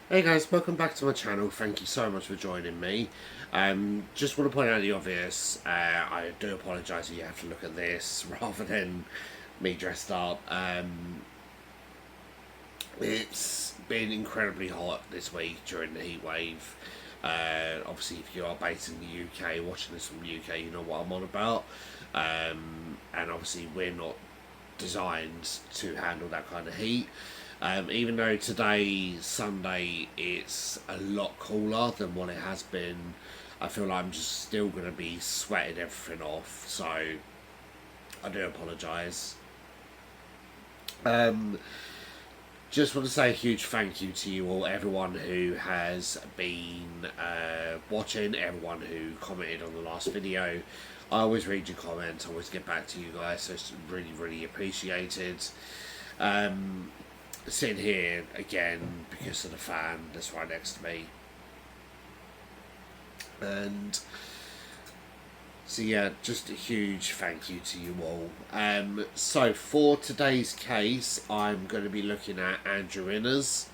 Hey guys, welcome back to my channel. Thank you so much for joining me. Just want to point out the obvious. I do apologise if you have to look at this rather than me dressed up. It's been incredibly hot this week during the heat wave. Obviously, if you are based in the UK, watching this from the UK, you know what I'm on about. And obviously, we're not designed to handle that kind of heat. Even though today, Sunday, it's a lot cooler than what it has been, I feel like I'm just still going to be sweating everything off. So I do apologise. Um, just want to say a huge thank you to you all, everyone who has been watching, everyone who commented on the last video. I always read your comments, I always get back to you guys, so it's really, really appreciated. Sitting here again because of the fan that's right next to me. And so yeah, just a huge thank you to you all. So for today's case, I'm going to be looking at Andrew Inners.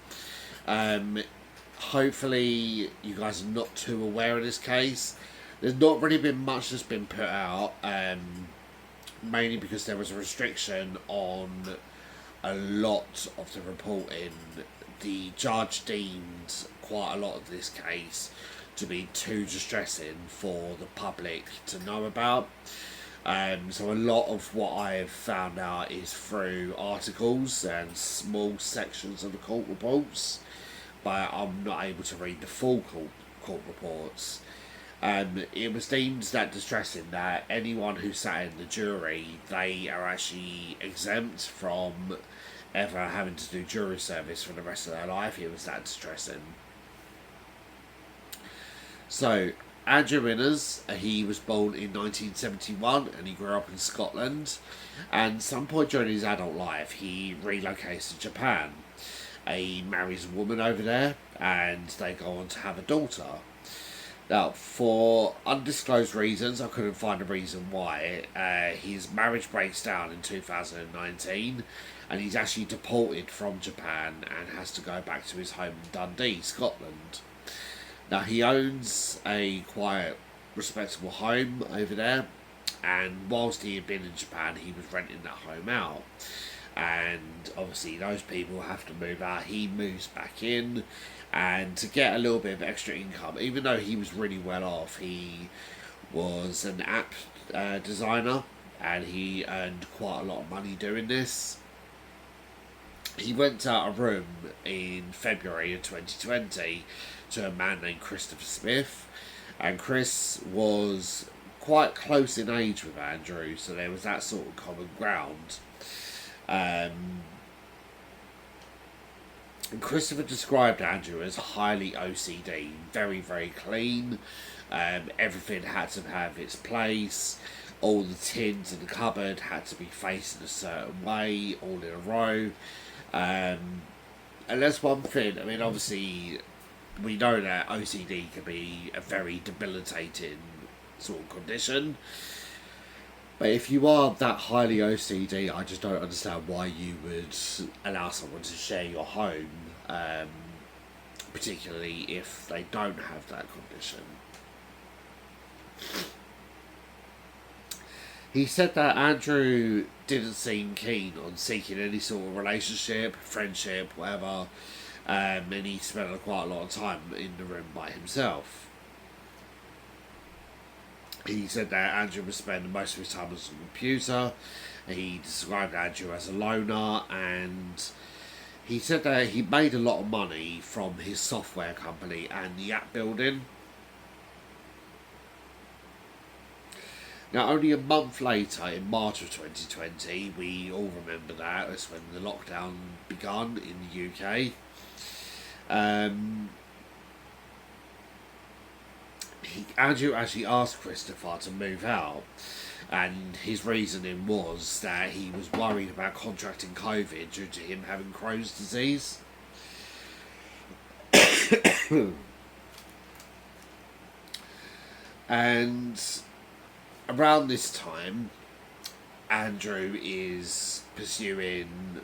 Hopefully you guys are not too aware of this case. There's not really been much that's been put out, mainly because there was a restriction on a lot of the reporting. The judge deemed quite a lot of this case to be too distressing for the public to know about. So a lot of what I've found out is through articles and small sections of the court reports, but I'm not able to read the full court reports. It was deemed that distressing that anyone who sat in the jury, they are actually exempt from ever having to do jury service for the rest of their life. It was that distressing. So, Andrew Inners, he was born in 1971 and he grew up in Scotland. And some point during his adult life, he relocates to Japan. He marries a woman over there and they go on to have a daughter. Now, for undisclosed reasons, I couldn't find a reason why, his marriage breaks down in 2019 and he's actually deported from Japan and has to go back to his home in Dundee, Scotland. Now, he owns a quite respectable home over there, and whilst he had been in Japan, he was renting that home out. And obviously, those people have to move out. He moves back in, and to get a little bit of extra income, even though he was really well off, he was an app designer and he earned quite a lot of money doing this. He rent out a room in February of 2020 to a man named Christopher Smith, and Chris was quite close in age with Andrew, so there was that sort of common ground. And Christopher described Andrew as highly OCD, very, very clean. Everything had to have its place. All the tins in the cupboard had to be faced in a certain way, all in a row. And that's one thing. I mean, obviously, we know that OCD can be a very debilitating sort of condition. But if you are that highly OCD, I just don't understand why you would allow someone to share your home, particularly if they don't have that condition. He said that Andrew didn't seem keen on seeking any sort of relationship, friendship, whatever, and he spent quite a lot of time in the room by himself. He said that Andrew would spend most of his time on the computer. He described Andrew as a loner, and he said that he made a lot of money from his software company and the app building. Now, only a month later, in March of 2020, we all remember that, that's when the lockdown began in the UK. Andrew actually asked Christopher to move out, and his reasoning was that he was worried about contracting COVID due to him having Crohn's disease. And around this time, Andrew is pursuing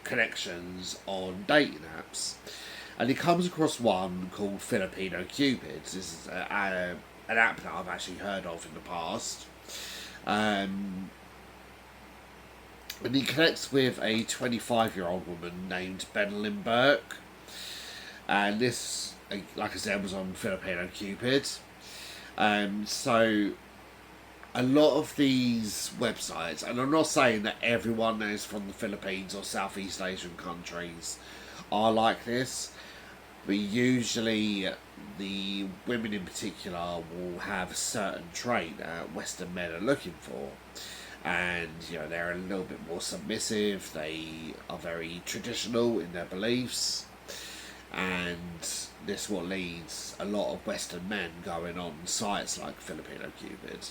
connections on dating apps. And he comes across one called Filipino Cupids. This is an app that I've actually heard of in the past. And he connects with a 25-year-old woman named Benelin Burke. And this, like I said, was on Filipino Cupid. So a lot of these websites, and I'm not saying that everyone that is from the Philippines or Southeast Asian countries are like this, but usually the women in particular will have a certain trait that Western men are looking for. And, they're a little bit more submissive, they are very traditional in their beliefs, and this is what leads a lot of Western men going on sites like Filipino Cupid.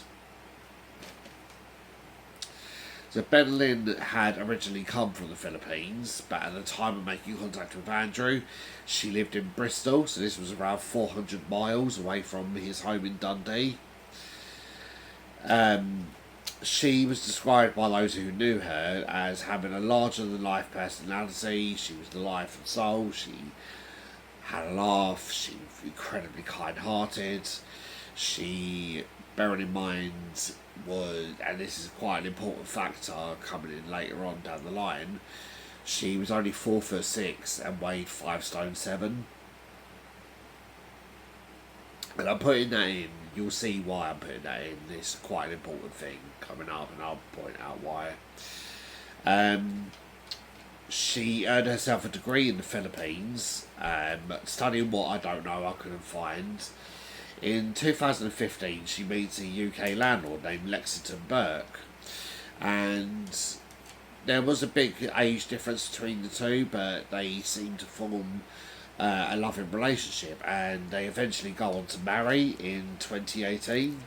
So Benelin had originally come from the Philippines, but at the time of making contact with Andrew, she lived in Bristol, so this was around 400 miles away from his home in Dundee. She was described by those who knew her as having a larger-than-life personality. She was the life and soul. She had a laugh. She was incredibly kind-hearted. She, bearing in mind, was, and this is quite an important factor coming in later on down the line, she was only 4'6" and weighed 5 stone 7. And I'm putting that in. You'll see why I'm putting that in. It's quite an important thing coming up, and I'll point out why. She earned herself a degree in the Philippines, studying what I don't know, I couldn't find. In 2015, she meets a UK landlord named Lexington Burke, and there was a big age difference between the two, but they seem to form a loving relationship, and they eventually go on to marry in 2018.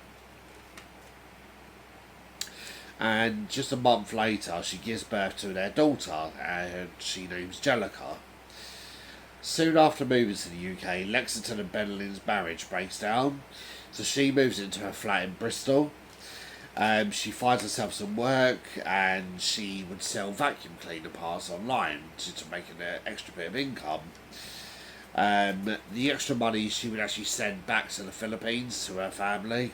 And just a month later, she gives birth to their daughter, and she names Jellica. Soon after moving to the UK, Lexington and Benelin's marriage breaks down, so she moves into her flat in Bristol. She finds herself some work, and she would sell vacuum cleaner parts online to make an extra bit of income. The extra money she would actually send back to the Philippines to her family.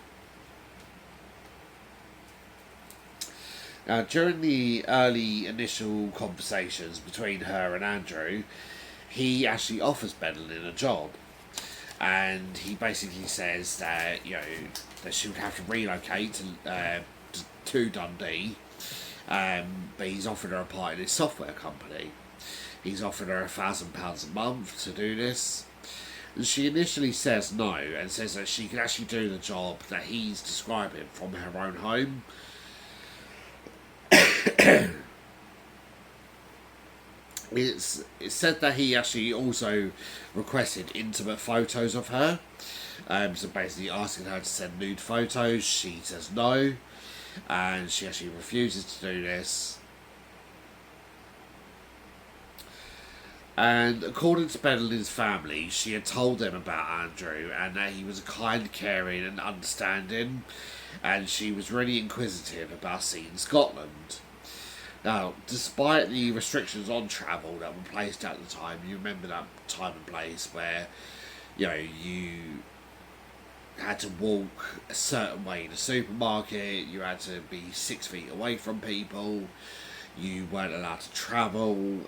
Now, during the early initial conversations between her and Andrew, he actually offers Benelin a job, and he basically says that that she would have to relocate to Dundee, but he's offered her a part in his software company. He's offered her £1,000 a month to do this, and she initially says no, and says that she can actually do the job that he's describing from her own home. It's said that he actually also requested intimate photos of her, so basically asking her to send nude photos. She says no, and she actually refuses to do this. And according to Benelin's family, she had told them about Andrew and that he was kind, caring and understanding, and she was really inquisitive about seeing Scotland. Now, despite the restrictions on travel that were placed at the time, you remember that time and place where, you had to walk a certain way in a supermarket, you had to be 6 feet away from people, you weren't allowed to travel,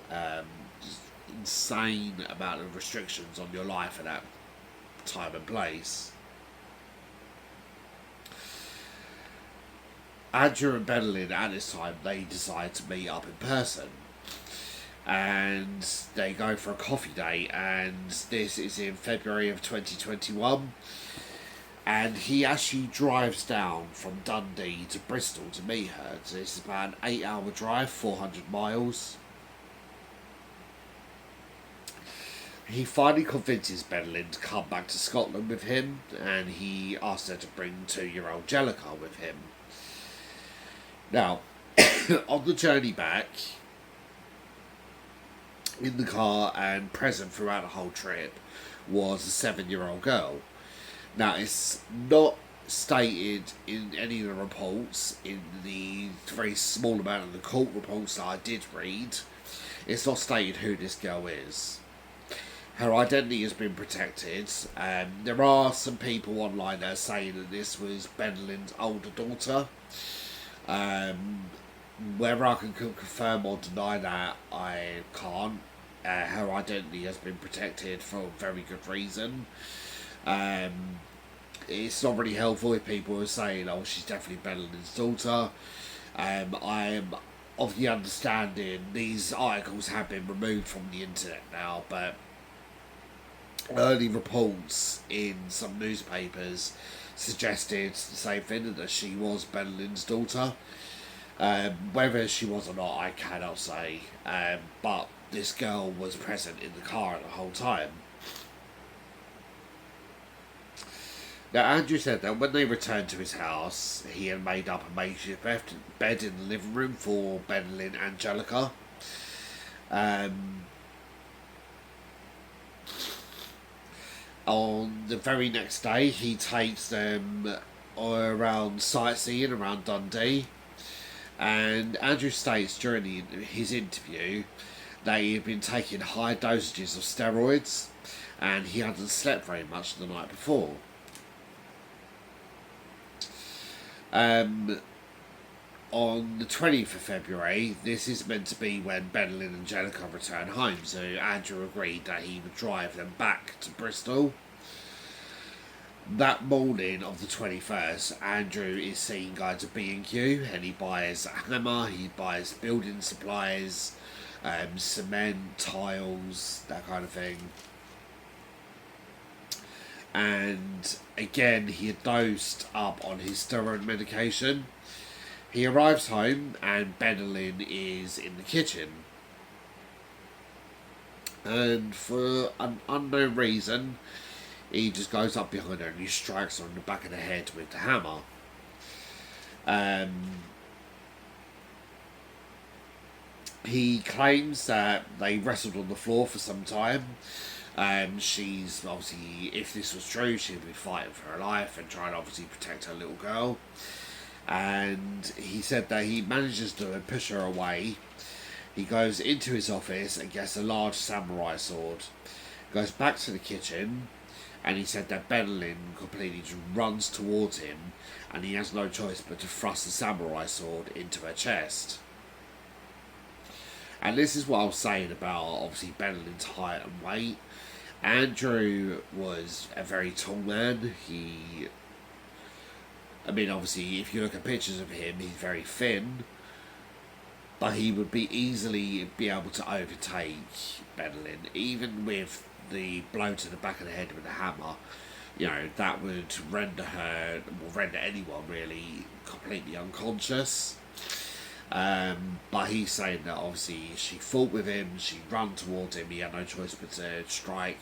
just insane amount of restrictions on your life at that time and place. Andrew and Benelin at this time, they decide to meet up in person, and they go for a coffee date, and this is in February of 2021, and he actually drives down from Dundee to Bristol to meet her. So it's about an 8-hour drive, 400 miles. He finally convinces Benelin to come back to Scotland with him, and he asks her to bring 2-year-old Jellica with him. Now, on the journey back, in the car and present throughout the whole trip, was a 7-year-old girl. Now, it's not stated in any of the reports, in the very small amount of the court reports that I did read, it's not stated who this girl is. Her identity has been protected. There are some people online that are saying that this was Benelyn's older daughter. Um, Whether I can confirm or deny that, I can't. Her identity has been protected for a very good reason. Um, it's not really helpful if people are saying, "Oh, she's definitely Benelyn's daughter." I am of the understanding these articles have been removed from the internet now, but early reports in some newspapers suggested the same thing, that she was Benelyn's daughter. Whether she was or not, I cannot say. But this girl was present in the car the whole time. Now, Andrew said that when they returned to his house, he had made up a makeshift bed in the living room for Benelyn and Angelica. Um, on the very next day, he takes them around sightseeing around Dundee. And Andrew states during his interview that he had been taking high dosages of steroids and he hadn't slept very much the night before. On the 20th of February, this is meant to be when Benelyn and Angelica return home, so Andrew agreed that he would drive them back to Bristol. That morning of the 21st, Andrew is seen going to B&Q and he buys a hammer, he buys building supplies, cement, tiles, that kind of thing. And again, he had dosed up on his steroid medication. He arrives home and Benelyn is in the kitchen. And for an unknown reason, he just goes up behind her and he strikes her on the back of the head with the hammer. He claims that they wrestled on the floor for some time. She's obviously, if this was true, she'd be fighting for her life and trying to obviously protect her little girl. And he said that he manages to push her away. He goes into his office and gets a large samurai sword. Goes back to the kitchen. And he said that Benelyn completely just runs towards him and he has no choice but to thrust the samurai sword into her chest. And this is what I was saying about obviously Benelyn's height and weight. Andrew was a very tall man. Obviously, if you look at pictures of him, he's very thin. But he would be able to overtake Benelyn, even with the blow to the back of the head with a hammer. That would render anyone really completely unconscious. But he's saying that obviously she fought with him, she ran towards him, he had no choice but to strike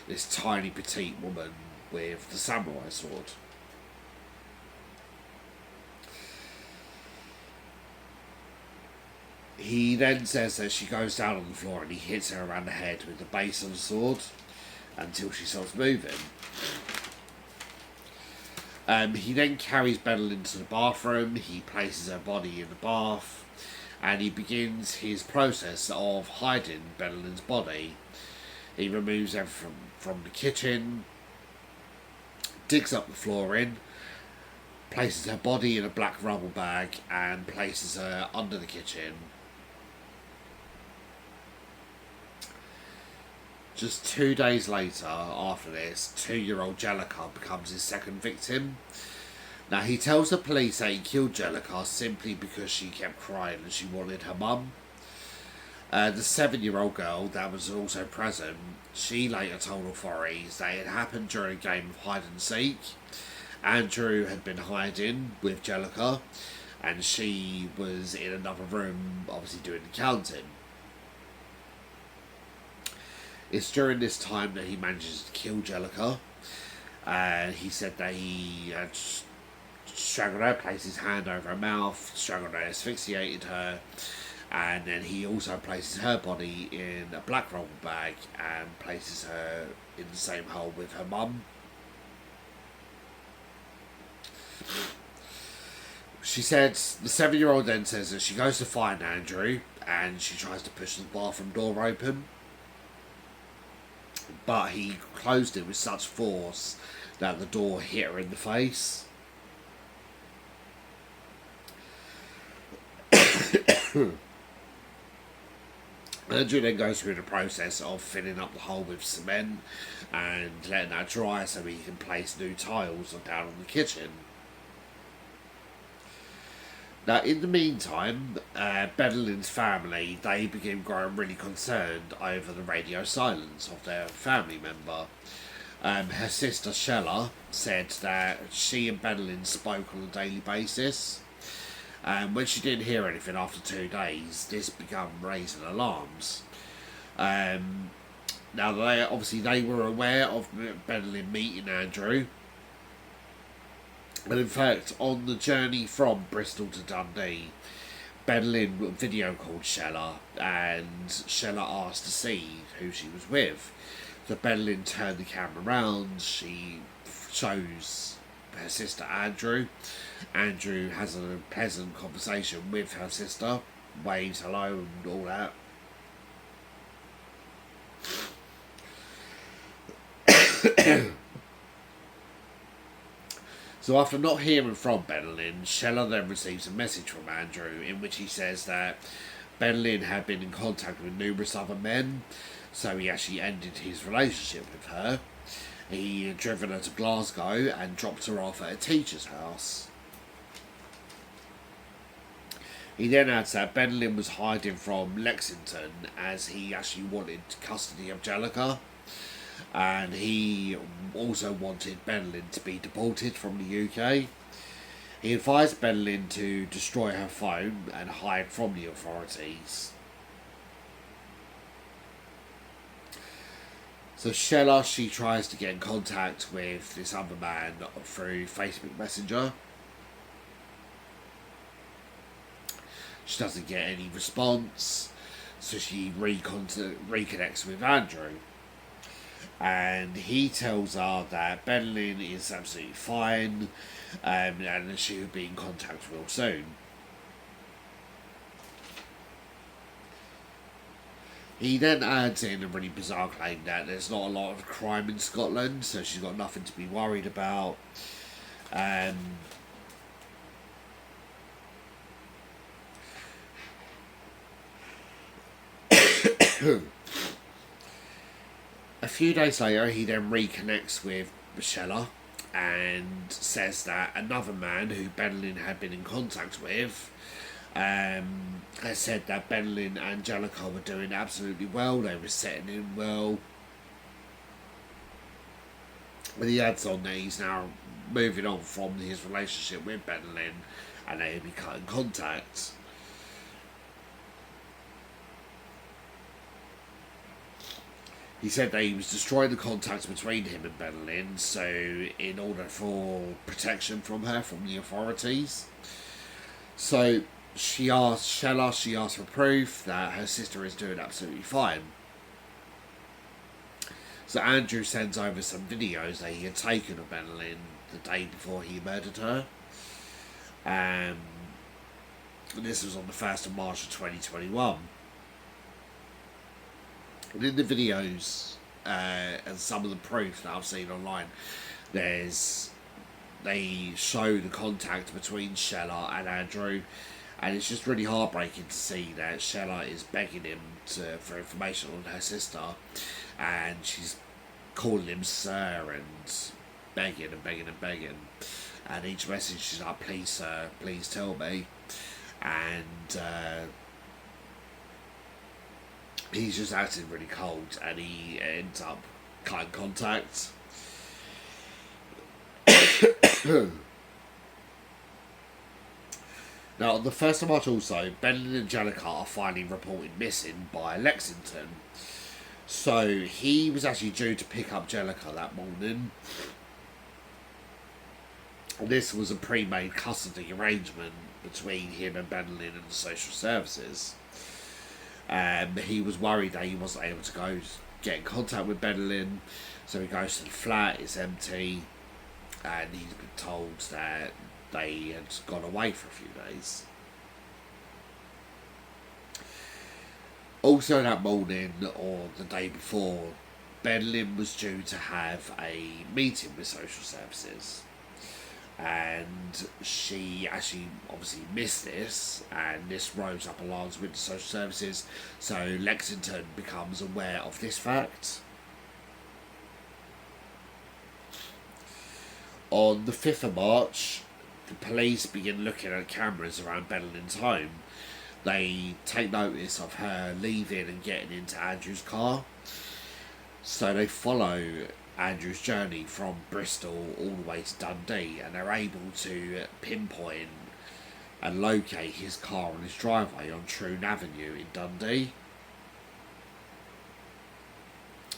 this tiny petite woman with the samurai sword. He then says that she goes down on the floor and he hits her around the head with the base of the sword until she stops moving. He then carries Benelyn to the bathroom, he places her body in the bath, and he begins his process of hiding Benelyn's body. He removes everything from the kitchen, digs up the flooring, places her body in a black rubber bag, and places her under the kitchen. Just 2 days later, after this, 2-year-old Jellicoe becomes his second victim. Now, he tells the police that he killed Jellicoe simply because she kept crying and she wanted her mum. The 7-year-old girl that was also present, she later told authorities that it happened during a game of hide and seek. Andrew had been hiding with Jellicoe and she was in another room, obviously doing the counting. It's during this time that he manages to kill Jellicoe. He said that he had strangled her, placed his hand over her mouth, strangled her, asphyxiated her, and then he also places her body in a black rubber bag and places her in the same hole with her mum. She said, the 7-year-old then says that she goes to find Andrew and she tries to push the bathroom door open. but he closed it with such force that the door hit her in the face. Andrew then goes through the process of filling up the hole with cement and letting that dry so he can place new tiles down on the kitchen. Now, in the meantime, Bedelin's family, they begin growing really concerned over the radio silence of their family member. Her sister Shella said that she and Bedelin spoke on a daily basis. When she didn't hear anything after 2 days, this began raising alarms. Now, they were aware of Bedelin meeting Andrew. And in fact, on the journey from Bristol to Dundee, Bedelin video called Shella, and Shella asked to see who she was with. So Bedelin turned the camera around, she shows her sister Andrew. Andrew has a pleasant conversation with her sister, waves hello and all that. So after not hearing from Bedelin, Shella then receives a message from Andrew in which he says that Bedelin had been in contact with numerous other men, so he actually ended his relationship with her. He had driven her to Glasgow and dropped her off at a teacher's house. He then adds that Bedelin was hiding from Lexington as he actually wanted custody of Jellica, and he also wanted Bedelin to be deported from the UK. He advised Bedelin to destroy her phone and hide from the authorities. So Shella, she tries to get in contact with this other man through Facebook Messenger. She doesn't get any response, so she reconnects with Andrew. And he tells her that Bedelin is absolutely fine, and she will be in contact real soon. He then adds in a really bizarre claim that there's not a lot of crime in Scotland, so she's got nothing to be worried about. A few days later, he then reconnects with Shella and says that another man who Bedelin had been in contact with has said that Bedelin and Jellica were doing absolutely well, they were setting in well. But he adds on that he's now moving on from his relationship with Bedelin and they will be cutting contact. He said that he was destroying the contacts between him and Bedelin, so in order for protection from her from the authorities. So she asked for proof that her sister is doing absolutely fine. So Andrew sends over some videos that he had taken of Bedelin the day before he murdered her. And this was on the 1st of March of 2021. And in the videos and some of the proof that I've seen online, they show the contact between Shella and Andrew, and it's just really heartbreaking to see that Shella is begging him for information on her sister, and she's calling him sir and begging and begging and begging, and each message she's like, please sir, please tell me, and he's just acting really cold, and he ends up cutting contact. Now, on the 1st of March also, Bedelin and Jellica are finally reported missing by Lexington. So, he was actually due to pick up Jellica that morning. This was a pre-made custody arrangement between him and Bedelin and the social services. He was worried that he wasn't able to get in contact with Bedelin, so he goes to the flat, it's empty, and he's been told that they had gone away for a few days. Also that morning, or the day before, Bedlin was due to have a meeting with social services, and she actually obviously missed this, and this rose up alarms with the social services, so Lexington becomes aware of this fact. On the 5th of March, the police begin looking at cameras around Bedlin's home. They take notice of her leaving and getting into Andrew's car. So they follow Andrew's journey from Bristol all the way to Dundee, and they're able to pinpoint and locate his car on his driveway on Troon Avenue in Dundee.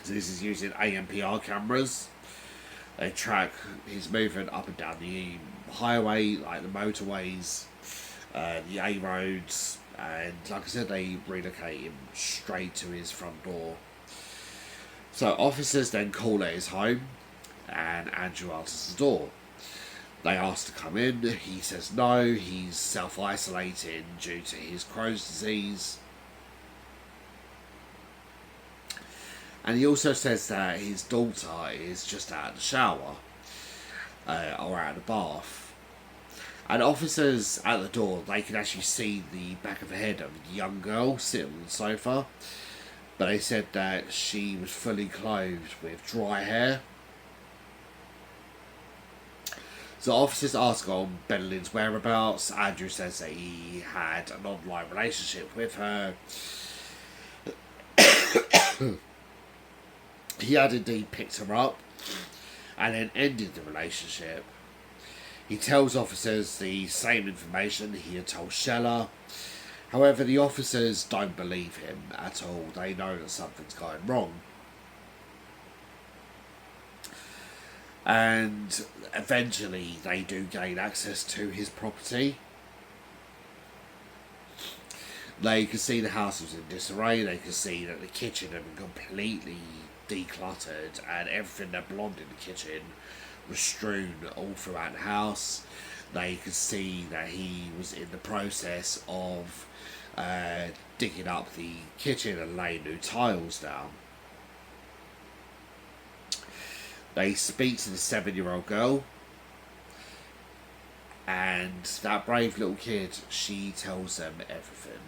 So this is using ANPR cameras. They track his movement up and down the highway, like the motorways, the A roads, and like I said, they relocate him straight to his front door. So officers then call at his home, and Andrew answers the door. They ask to come in. He says no, he's self-isolating due to his Crohn's disease. And he also says that his daughter is just out of the shower, or out of the bath. And officers at the door, they can actually see the back of the head of a young girl sitting on the sofa. But they said that she was fully clothed with dry hair. So officers ask on Bedlin's whereabouts. Andrew says that he had an online relationship with her. He had indeed picked her up and then ended the relationship. He tells officers the same information he had told Sheller. However, the officers don't believe him at all. They know that something's going wrong. And eventually they do gain access to his property. They could see the house was in disarray. They could see that the kitchen had been completely decluttered, and everything that belonged in the kitchen was strewn all throughout the house. They could see that he was in the process of digging up the kitchen and laying new tiles down. They speak to the 7-year-old girl, and that brave little kid, she tells them everything.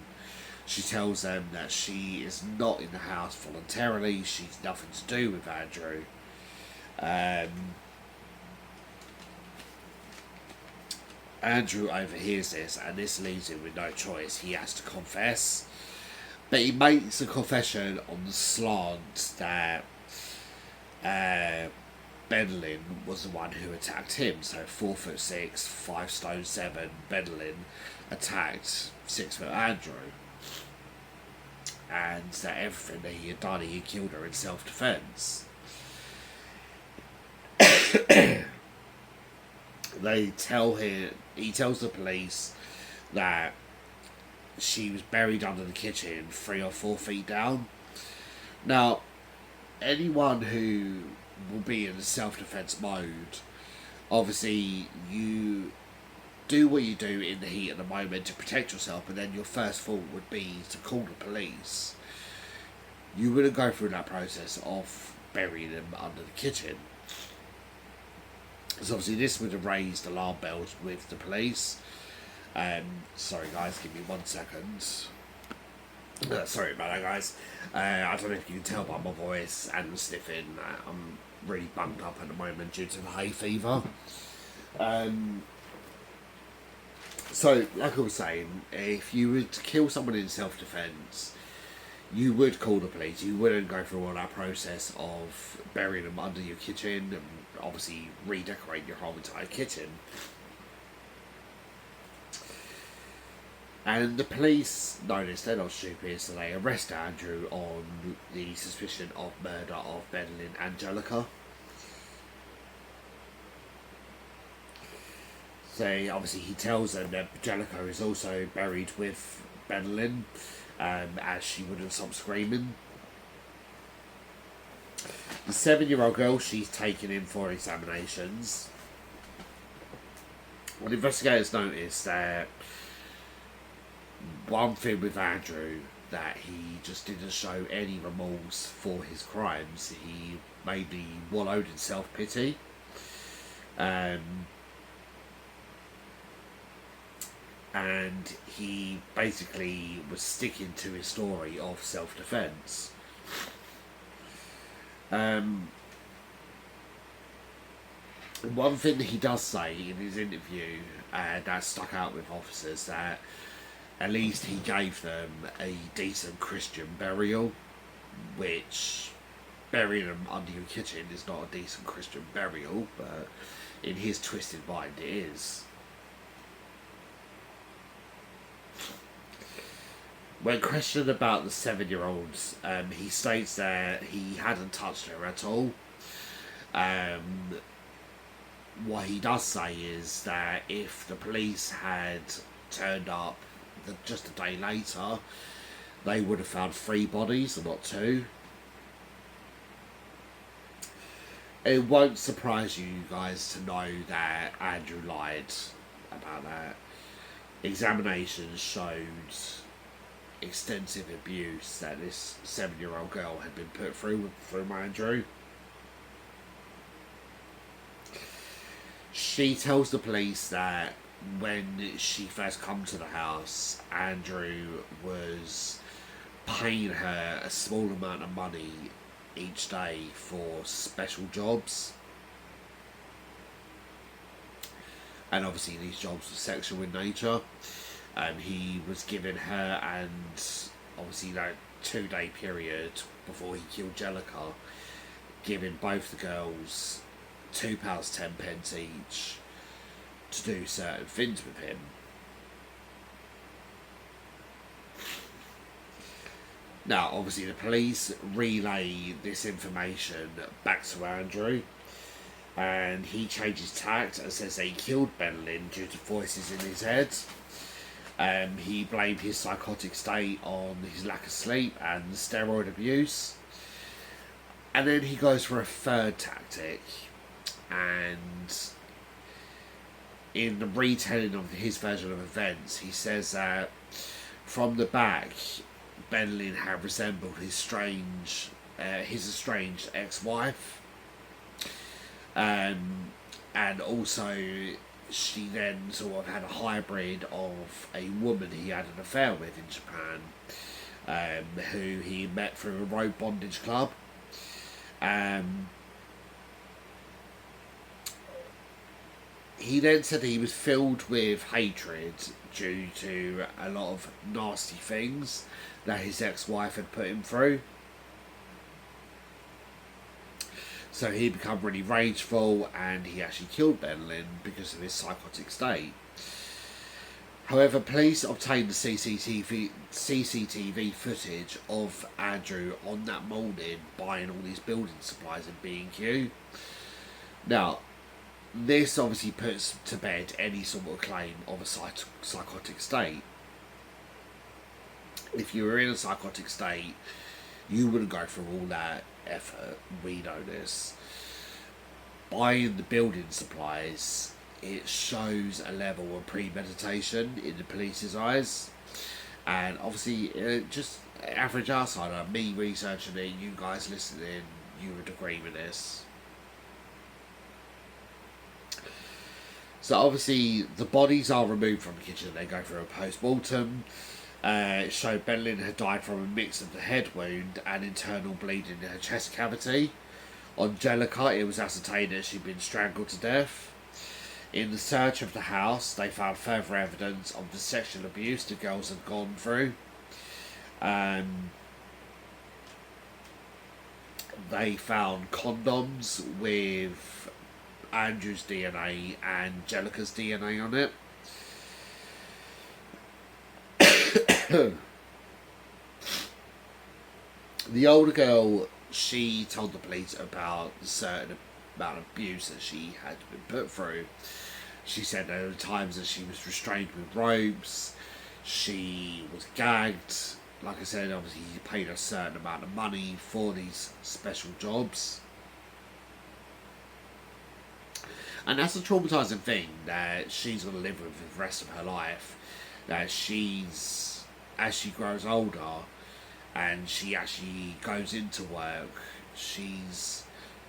She tells them that she is not in the house voluntarily. She's nothing to do with Andrew. Andrew overhears this, and this leaves him with no choice. He has to confess. But he makes a confession on the slant that Bedlin was the one who attacked him. So 4'6", 5'7" Bedlin attacked 6' Andrew. And that everything that he had done, he had killed her in self-defence. He tells the police that she was buried under the kitchen 3 or 4 feet down. Now, anyone who will be in a self-defence mode, obviously you do what you do in the heat of the moment to protect yourself, but then your first thought would be to call the police. You wouldn't go through that process of burying them under the kitchen. So obviously this would have raised alarm bells with the police. Sorry guys, give me 1 second. Sorry about that guys. I don't know if you can tell by my voice and the sniffing. I'm really bunged up at the moment due to the hay fever. So, like I was saying, if you were to kill someone in self-defence, you would call the police. You wouldn't go through all that process of burying them under your kitchen and obviously redecorate your whole entire kitchen. And the police notice they're not stupid, so they arrest Andrew on the suspicion of murder of Bedlin Angelica. So obviously he tells them that Angelica is also buried with Bedlin, as she wouldn't stop screaming. The 7-year-old girl, she's taken in for examinations. Well, investigators noticed that one thing with Andrew that he just didn't show any remorse for his crimes. He mainly wallowed in self-pity. Um, and he basically was sticking to his story of self-defense. One thing that he does say in his interview that stuck out with officers, that at least he gave them a decent Christian burial, which burying them under your kitchen is not a decent Christian burial, but in his twisted mind it is. When questioned about the 7-year-old, he states that he hadn't touched her at all. What he does say is that if the police had turned up just a day later, they would have found 3 bodies and not 2. It won't surprise you guys to know that Andrew lied about that. Examinations showed extensive abuse that this 7-year-old girl had been put through Andrew. She tells the police that when she first come to the house, Andrew was paying her a small amount of money each day for special jobs. And obviously these jobs were sexual in nature. He was giving her, and obviously that 2-day period before he killed Jellica, giving both the girls £2.10 each to do certain things with him. Now, obviously, the police relay this information back to Andrew, and he changes tact and says that he killed Benlin due to voices in his head. He blamed his psychotic state on his lack of sleep and steroid abuse. And then he goes for a third tactic, and in the retelling of his version of events, he says that from the back, Benlin had resembled his estranged ex-wife, and also she then sort of had a hybrid of a woman he had an affair with in Japan, who he met through a rope bondage club. He then said he was filled with hatred due to a lot of nasty things that his ex-wife had put him through. So he became really rageful, and he actually killed Benlin because of his psychotic state. However, police obtained the CCTV footage of Andrew on that morning buying all these building supplies in B&Q. Now, this obviously puts to bed any sort of claim of a psychotic state. If you were in a psychotic state, you wouldn't go through all that effort. We know this. Buying the building supplies, it shows a level of premeditation in the police's eyes. And obviously, just average outsider, me researching it, you guys listening, you would agree with this. So obviously, the bodies are removed from the kitchen. They go for a post-mortem. It showed Benlin had died from a mix of the head wound and internal bleeding in her chest cavity. On Jellica, it was ascertained that she'd been strangled to death. In the search of the house, they found further evidence of the sexual abuse the girls had gone through. They found condoms with Andrew's DNA and Jellica's DNA on it. The older girl, she told the police about the certain amount of abuse that she had been put through. She said there were times that she was restrained with ropes, she was gagged. Like I said, obviously he paid a certain amount of money for these special jobs. And that's a traumatising thing that she's going to live with the rest of her life. That as she grows older, and she actually goes into work,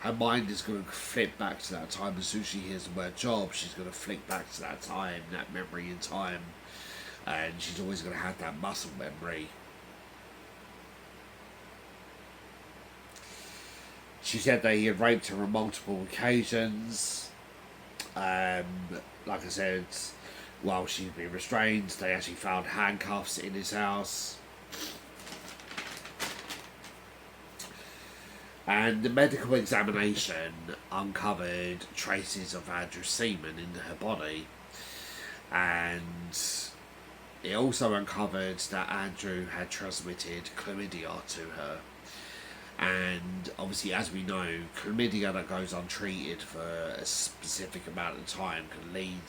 her mind is going to flip back to that time. As soon as she hears the word job, she's going to flick back to that time, that memory in time, and she's always going to have that muscle memory. She said that he had raped her on multiple occasions. Like I said, while she'd been restrained, they actually found handcuffs in his house. And the medical examination uncovered traces of Andrew's semen in her body. And it also uncovered that Andrew had transmitted chlamydia to her. And obviously, as we know, chlamydia that goes untreated for a specific amount of time can lead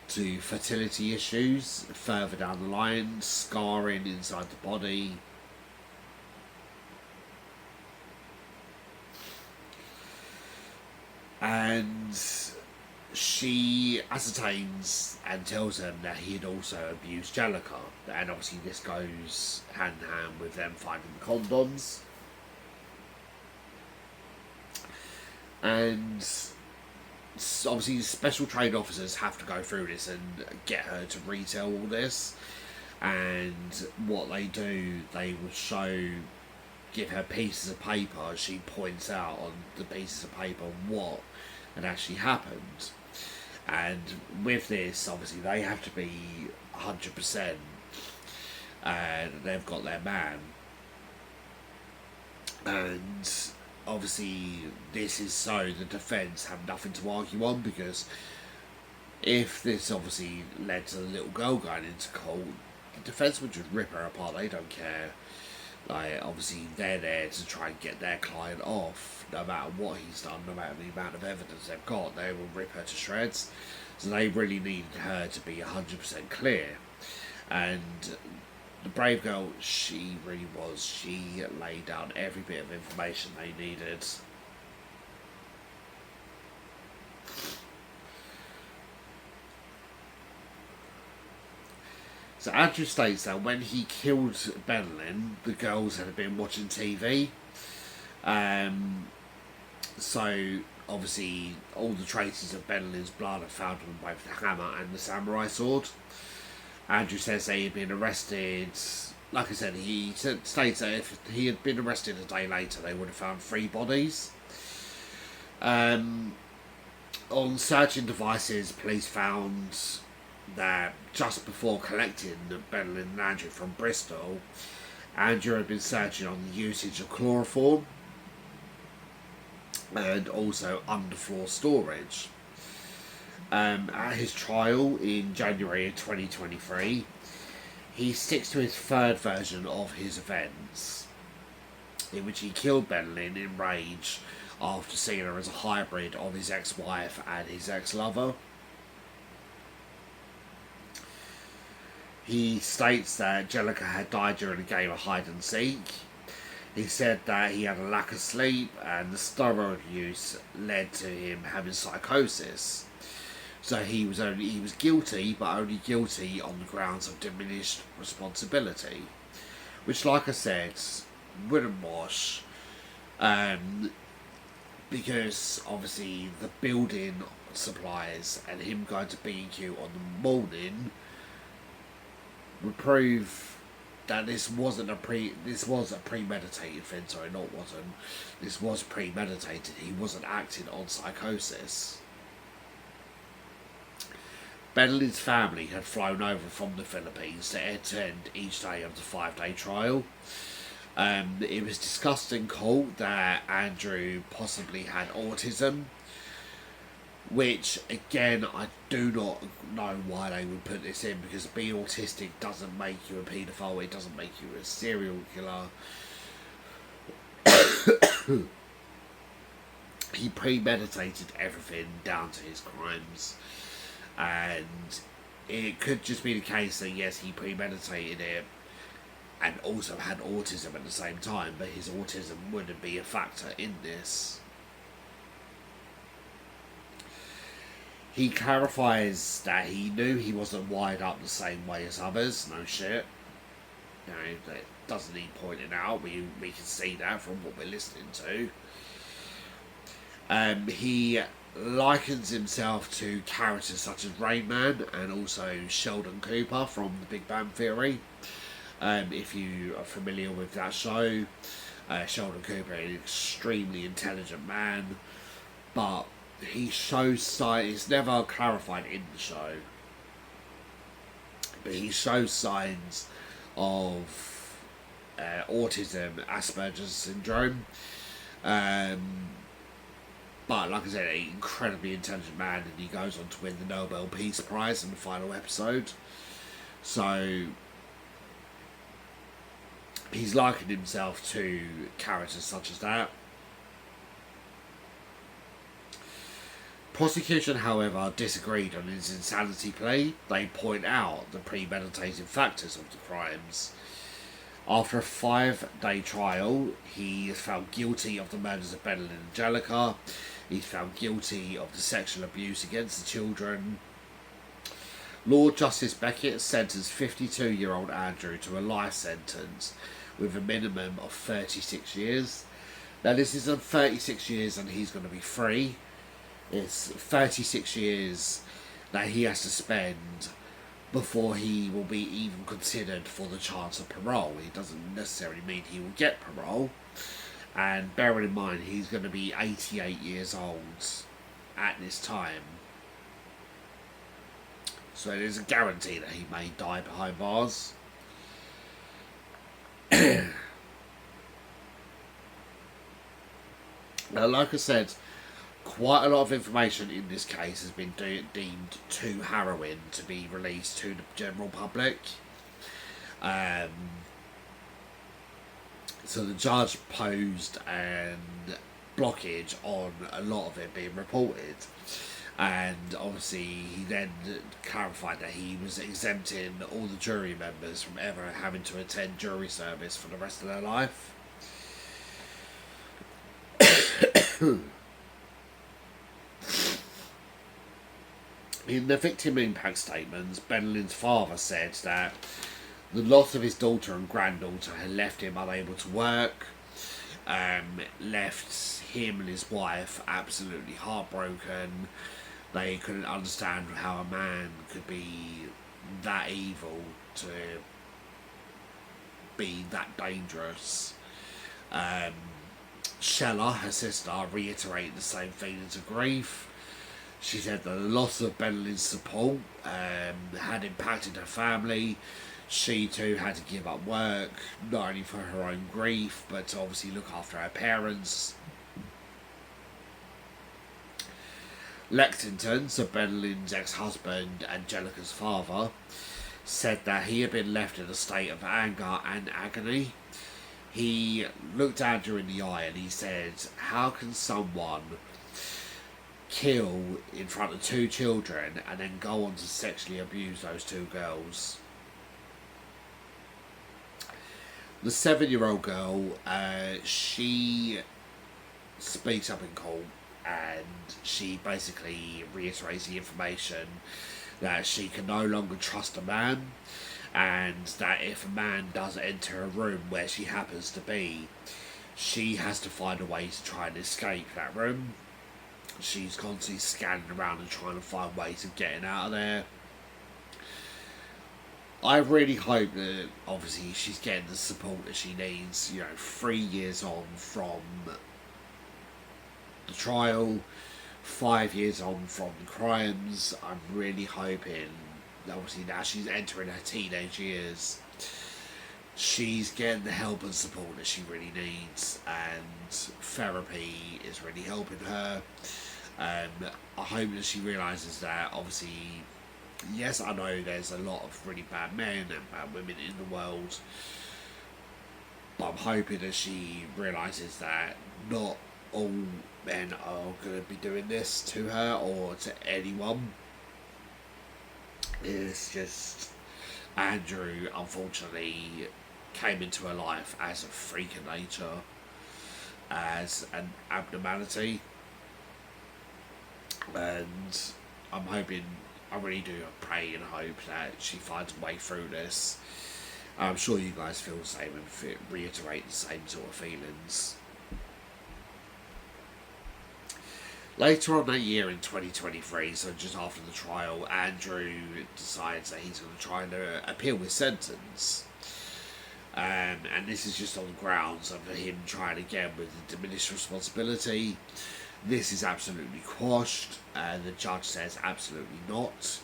to fertility issues further down the line, scarring inside the body. And she ascertains and tells them that he had also abused Jellica. And obviously this goes hand in hand with them finding the condoms. And obviously special trained officers have to go through this and get her to retell all this. And what they do, they will give her pieces of paper. She points out on the pieces of paper what had actually happened. And with this, obviously they have to be 100%. And they've got their man. And obviously this is so the defence have nothing to argue on, because if this obviously led to the little girl going into court, the defence would just rip her apart. They don't care. Like, obviously they're there to try and get their client off, no matter what he's done, no matter the amount of evidence they've got. They will rip her to shreds. So they really needed her to be 100% clear. And the brave girl, she really was. She laid down every bit of information they needed. So Andrew states that when he killed Benlin, the girls had been watching TV. So obviously all the traces of Benlin's blood are found on both the hammer and the samurai sword. Andrew says that he had been arrested. Like I said, he states that if he had been arrested a day later, they would have found 3 bodies. On searching devices, police found that just before collecting Benlin and Andrew from Bristol, Andrew had been searching on the usage of chloroform and also underfloor storage. At his trial in January of 2023, he sticks to his third version of his events, in which he killed Benlin in rage after seeing her as a hybrid of his ex-wife and his ex-lover. He states that Jellica had died during a game of hide and seek. He said that he had a lack of sleep and the steroid use led to him having psychosis. So he was guilty, but only guilty on the grounds of diminished responsibility, which, like I said, wouldn't wash, because obviously the building supplies and him going to B&Q on the morning would prove that this was a premeditated thing. Sorry, not wasn't. This was premeditated. He wasn't acting on psychosis. Benlin's family had flown over from the Philippines to attend each day of the 5-day trial. It was discussed in court that Andrew possibly had autism, which, again, I do not know why they would put this in, because being autistic doesn't make you a paedophile, it doesn't make you a serial killer. He premeditated everything down to his crimes, and it could just be the case that, yes, he premeditated it and also had autism at the same time, but his autism wouldn't be a factor in this. He clarifies that he knew he wasn't wired up the same way as others. No shit. You know, doesn't need pointing out. We can see that from what we're listening to. He likens himself to characters such as Rain Man and also Sheldon Cooper from The Big Bang Theory. If you are familiar with that show, Sheldon Cooper is an extremely intelligent man, but he shows signs. It's never clarified in the show, but he shows signs of autism, Asperger's syndrome. But like I said, an incredibly intelligent man, and he goes on to win the Nobel Peace Prize in the final episode. So he's likened himself to characters such as that. Prosecution, however, disagreed on his insanity plea. They point out the premeditated factors of the crimes. After a 5-day trial, he is found guilty of the murders of Ben and Angelica. He's found guilty of the sexual abuse against the children. Lord Justice Beckett sentenced 52-year-old Andrew to a life sentence with a minimum of 36 years. Now, this isn't 36 years and he's going to be free. It's 36 years that he has to spend before he will be even considered for the chance of parole. It doesn't necessarily mean he will get parole. And bearing in mind, he's going to be 88 years old at this time. So there's a guarantee that he may die behind bars. Now, like I said, quite a lot of information in this case has been deemed too harrowing to be released to the general public. So the judge posed a blockage on a lot of it being reported. And obviously he then clarified that he was exempting all the jury members from ever having to attend jury service for the rest of their life. In the victim impact statements, Ben Lynn's father said that the loss of his daughter and granddaughter had left him unable to work, left him and his wife absolutely heartbroken. They couldn't understand how a man could be that evil to be that dangerous. Shella, her sister, reiterated the same feelings of grief. She said that the loss of Ben Lynn's support had impacted her family. She too had to give up work, not only for her own grief, but to obviously look after her parents. Lexington, so Ben Lynn's ex-husband, Angelica's father, said that he had been left in a state of anger and agony. He looked Andrew in the eye and he said, "How can someone kill in front of 2 children and then go on to sexually abuse those 2 girls?" The 7-year-old girl, she speaks up in court and she basically reiterates the information that she can no longer trust a man, and that if a man does enter a room where she happens to be, she has to find a way to try and escape that room. She's constantly scanning around and trying to find ways of getting out of there. I really hope that obviously she's getting the support that she needs. 3 years on from the trial, 5 years on from the crimes. I'm really hoping, obviously now she's entering her teenage years, she's getting the help and support that she really needs, and therapy is really helping her. I hope that she realises that obviously, yes, I know there's a lot of really bad men and bad women in the world, but I'm hoping that she realises that not all men are going to be doing this to her or to anyone. It's just Andrew, unfortunately, came into her life as a freak of nature, as an abnormality, and I'm hoping, I really do pray and hope that she finds a way through this I'm sure you guys feel the same and reiterate the same sort of feelings. Later on that year in 2023, so just after the trial, Andrew decides that he's going to try and appeal his sentence. And this is just on the grounds of him trying again with the diminished responsibility. This is absolutely quashed, and the judge says absolutely not.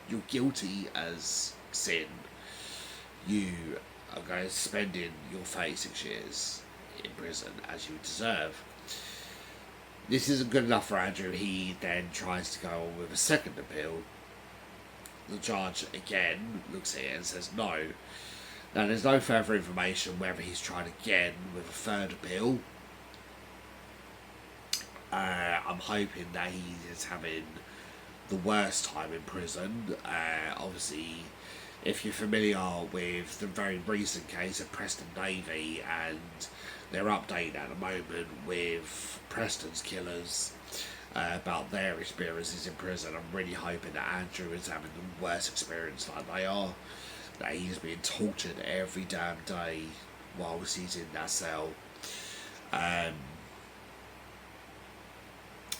You're guilty as sin. You are going to spend in your 36 years in prison as you deserve. This isn't good enough for Andrew. He then tries to go on with a second appeal. The judge again looks at it and says no. Now there's no further information whether he's tried again with a third appeal. I'm hoping that he is having the worst time in prison. Obviously, if you're familiar with the very recent case of Preston Davey and their update at the moment with Preston's killers about their experiences in prison, I'm really hoping that Andrew is having the worst experience like they are, that he's being tortured every damn day whilst he's in that cell.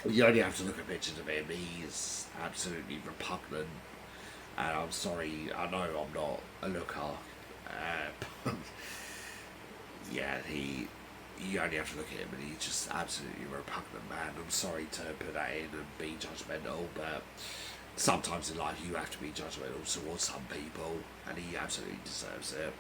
You only have to look at pictures of him. He is absolutely repugnant, and I'm sorry, I know I'm not a looker. Yeah, you only have to look at him and he's just absolutely repugnant, man. I'm sorry to put that in and be judgmental, but sometimes in life you have to be judgmental towards some people, and he absolutely deserves it.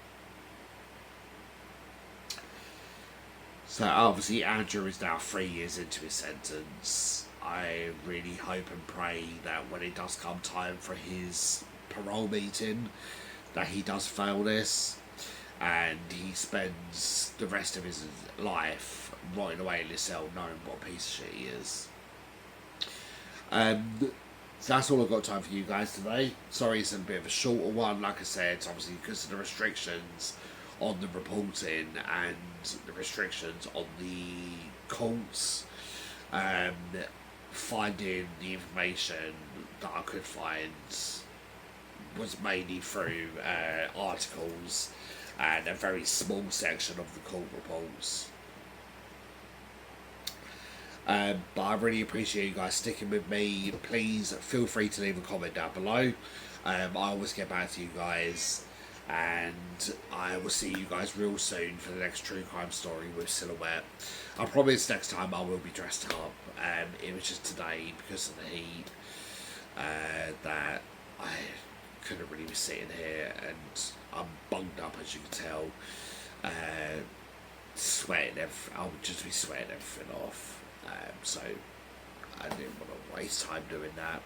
So obviously Andrew is now 3 years into his sentence. I really hope and pray that when it does come time for his parole meeting, that he does fail this, and he spends the rest of his life rotting away in his cell knowing what a piece of shit he is. So that's all I've got time for you guys today. Sorry it's a bit of a shorter one, like I said, obviously because of the restrictions on the reporting and the restrictions on the courts. Finding the information that I could find was mainly through articles and a very small section of the court reports. But I really appreciate you guys sticking with me. Please feel free to leave a comment down below. I always get back to you guys, and I will see you guys real soon for the next true crime story with Silhouette. I promise next time I will be dressed up. It was just today, because of the heat, that I couldn't really be sitting here, and I'm bunged up, as you can tell, sweating. I would just be sweating everything off. So I didn't want to waste time doing that.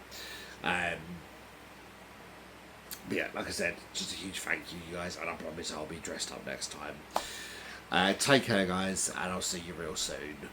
But yeah, like I said, just a huge thank you guys, and I promise I'll be dressed up next time. Take care guys, and I'll see you real soon.